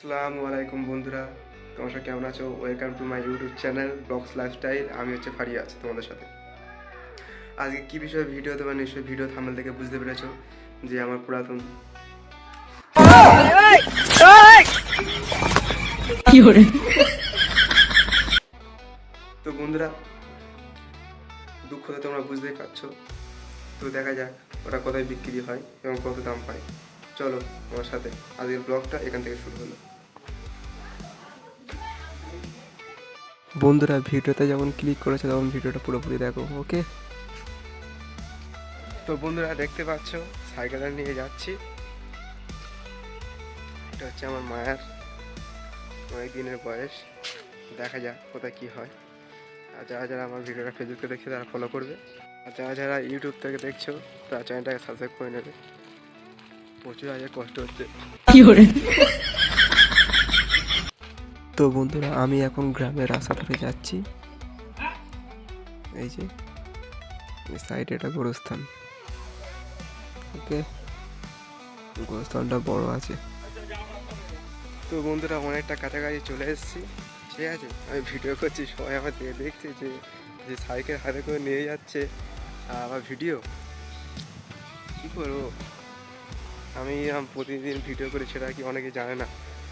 আসসালামু আলাইকুম বন্ধুরা, তোমরা কেমন আছো? Welcome to my YouTube channel blogs lifestyle. আমি হচ্ছে ফারিয়া আছি তোমাদের সাথে। আজকে কী বিষয়ে ভিডিও, তোমরা নিশ্চয়ই ভিডিও থাম্বনেল থেকে বুঝতে পেরেছো যে আমার পুরাতন তো বন্ধুরা, দুঃখ তো তোমরা বুঝতেই পারছো। তো দেখা যাক ওটা কোথায় বিক্রি হয় এবং কত দাম পায়। চলো আমার সাথে, আজকের ব্লগটা এখান থেকে শুরু হলো। বন্ধুরা, ভিডিওতে যখন ক্লিক করেছে তখন ভিডিওটা পুরোপুরি দেখো, ওকে? তো বন্ধুরা, দেখতে পাচ্ছ সাইকেলটা নিয়ে যাচ্ছি। এটা হচ্ছে আমার মায়ের, অনেক দিনের বয়স। দেখা যাক কোথায় কী হয়। আর যারা যারা আমার ভিডিওটা ফেসবুকে দেখছে তারা ফলো করবে, আর যারা যারা ইউটিউব থেকে দেখছো তারা চ্যানেলটাকে সাবস্ক্রাইব করে নেবে। প্রচুর আগে কষ্ট হচ্ছে। তো বন্ধুরা, আমি এখন গ্রামের রাস্তা ধরে যাচ্ছি। এই যে সাইডে এটা গোরস্থান, ওকে? গোরস্থানটা বড় আছে। তো বন্ধুরা, অনেকটা কাছাকাছি চলে এসেছি, ঠিক আছে? আমি ভিডিও করছি, সবাই আমার দিকে দেখছে যে যে সাইকেল হাতে করে নিয়ে যাচ্ছে, আর আমার ভিডিও কী করবো। আমি প্রতিদিন ভিডিও করি, সেটা কি অনেকে জানে না,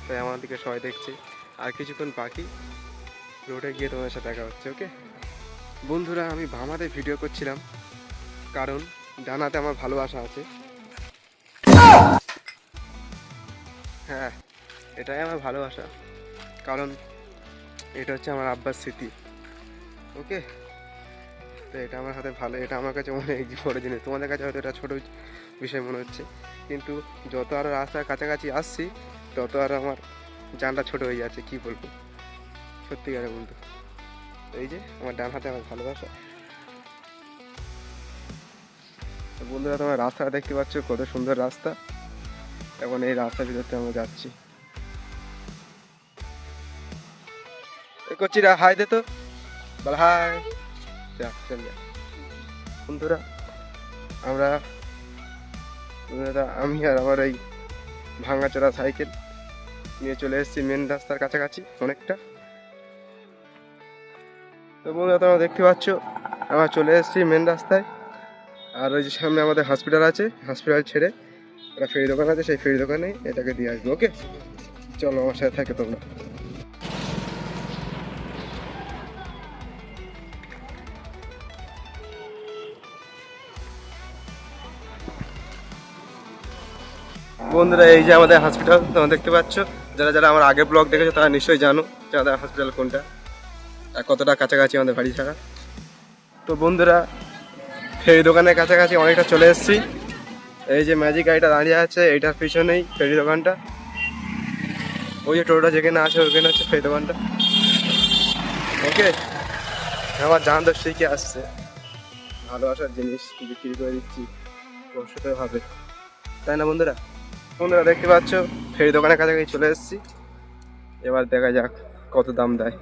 তাই আমার দিকে সবাই দেখছে। আর কিছুক্ষণ বাকি, রোডে গিয়ে তোমার সাথে দেখা হচ্ছে, ওকে? বন্ধুরা, আমি বাম হাতে ভিডিও করছিলাম কারণ ডান হাতে আমার ভালোবাসা আছে। হ্যাঁ, এটাই আমার ভালোবাসা, কারণ এটা হচ্ছে আমার আব্বার স্মৃতি, ওকে? তো এটা আমার হাতে ভালো, এটা আমার কাছে অনেক বড় জিনিস। তোমাদের কাছে হয়তো এটা ছোটো বিষয় মনে হচ্ছে, কিন্তু যত আরও রাস্তার কাছাকাছি আসছি তত আরও আমার জানটা ছোট হয়ে যাচ্ছে। কি বলবো, সত্যিকারের বন্ধু। এই যে আমার ডান হাতে আমার ভালোবাসা। তো বন্ধুরা, তোমার রাস্তাটা দেখতে পাচ্ছ, কত সুন্দর রাস্তা। এখন এই রাস্তার ভিতরতে আমরা যাচ্ছি। করছি হাই দে তো, বল হাই। চল যা বন্ধুরা, আমরা আমি আর আমার এই ভাঙাচোরা সাইকেল নিয়ে চলে এসেছি মেন রাস্তার কাছাকাছি অনেকটা। তো বন্ধুরা, তোমরা দেখতে পাচ্ছ আমরা চলে এসেছি মেন রাস্তায়। আর ওই যে সামনে আমাদের হসপিটাল আছে, হসপিটাল ছেড়ে একটা ফেরি দোকান আছে, সেই ফেরি দোকানে এটাকে দিয়ে আসবো, ওকে? চলো আমার সাথে থাকে তোমরা। বন্ধুরা, এই যে আমাদের হসপিটাল তোমরা দেখতে পাচ্ছ। যারা যারা আমার আগের ব্লগ দেখেছো তারা নিশ্চয়ই জানো যে আমাদের হসপিটাল কোনটা আর কতটা কাছাকাছি আমাদের বাড়ি ছাড়া। তো বন্ধুরা, ফেরি দোকানের কাছাকাছি অনেকটা চলে এসেছি। এই যে ম্যাজিক গাড়িটা দাঁড়িয়ে আছে, এইটার পিছনেই ফেরি দোকানটা। ওই যে টোটোটা যেখানে আছে ওখানে হচ্ছে ফেরি দোকানটা, ওকে? আমার জান তো শিখে আসছে, ভালোবাসার জিনিস বিক্রি করে দিচ্ছি, কষ্টতে হবে, তাই না বন্ধুরা? বন্ধুরা, দেখতে পাচ্ছ ফেরি দোকানের কাছাকাছি চলে এসেছি। এবার দেখা যাক কত দাম দেয়।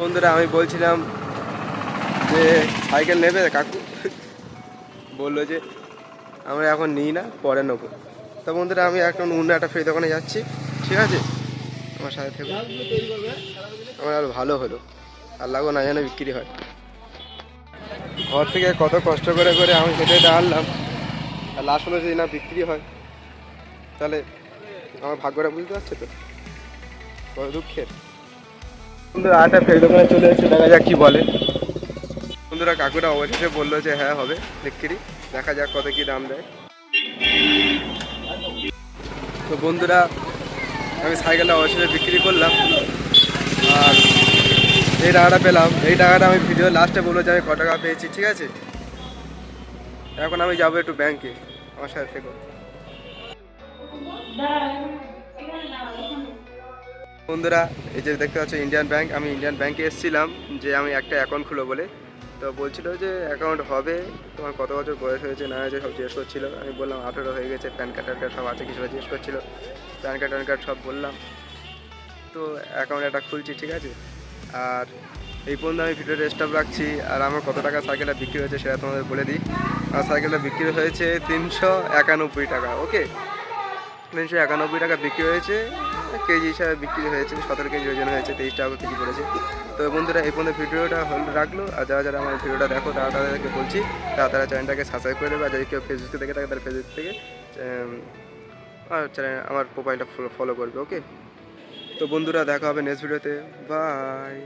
বন্ধুরা, আমি বলছিলাম যে সাইকেল নেবে কাকু, বললো যে আমরা এখন নিই না, পরে নেবো। তো বন্ধুরা, আমি এখন অন্য একটা ফেরি দোকানে যাচ্ছি, ঠিক আছে? আমার সাথে থেকে আমার আরও ভালো হলো, আর লাগো না যেন বিক্রি হয়। ঘর থেকে কত কষ্ট করে করে আমি হেঁটে আনলাম, আর লাস্ট হলো যদি না বিক্রি হয়, তাহলে আমার ভাগ্যটা বুঝতে পারছে তো, কত দুঃখের। বন্ধুরা, আরেকটা ফেরি দোকানে চলে এসেছে, দেখা যাক কি বলে। বন্ধুরা, কাকুরা অবশেষে বললো যে হ্যাঁ হবে বিক্রি, দেখা যাক কত কি দাম দেয়। তো বন্ধুরা, আমি সাইকেলটা অবশেষে বিক্রি করলাম, আর এই টাকাটা পেলাম। এই টাকাটা আমি ভিডিও লাস্টে বলবো যে আমি ক টাকা পেয়েছি, ঠিক আছে? এখন আমি যাবো একটু ব্যাংকে, আমার সাথে থেকো। বন্ধুরা, এই যে দেখতে পাচ্ছ ইন্ডিয়ান ব্যাংক, আমি ইন্ডিয়ান ব্যাংকে এসেছিলাম যে আমি একটা অ্যাকাউন্ট খুলবো বলে। তো বলছিল যে অ্যাকাউন্ট হবে, তোমার কত বছর বয়স হয়েছে না হয়েছে সব জিজ্ঞেস করছিলো। আমি বললাম 18 হয়ে গেছে, প্যান কার্ড সব আছে, কিছু জিজ্ঞেস করছিলো। প্যান কার্ড সব বললাম। তো অ্যাকাউন্ট একটা খুলছি, ঠিক আছে? আর এই পর্যন্ত আমি ভিডিওটা স্টপ রাখছি। আর আমার কত টাকা সাইকেলটা বিক্রি হয়েছে সেটা তোমাদের বলে দিই। আর সাইকেলটা বিক্রি হয়েছে 391 টাকা, ওকে? 391 টাকা বিক্রি হয়েছে। কেজি হিসাবে বিক্রি হয়েছে, 17 কেজি ওজন হয়েছে, 23 টাকা কেজি পড়েছে। তো বন্ধুরা এই পর্যন্ত ভিডিওটা রাখলো, আর যারা যারা আমার ভিডিওটা দেখো তারা তাদেরকে বলছি তারা চ্যানেলটাকে সাবস্ক্রাইব করে দেবে, আর যদি কেউ ফেসবুকে দেখে থাকে তারা ফেসবুক থেকে আর চ্যানেল আমার প্রোফাইলটা ফলো করবে। ওকে, তো বন্ধুরা দেখা হবে নেক্সট ভিডিওতে, বাই।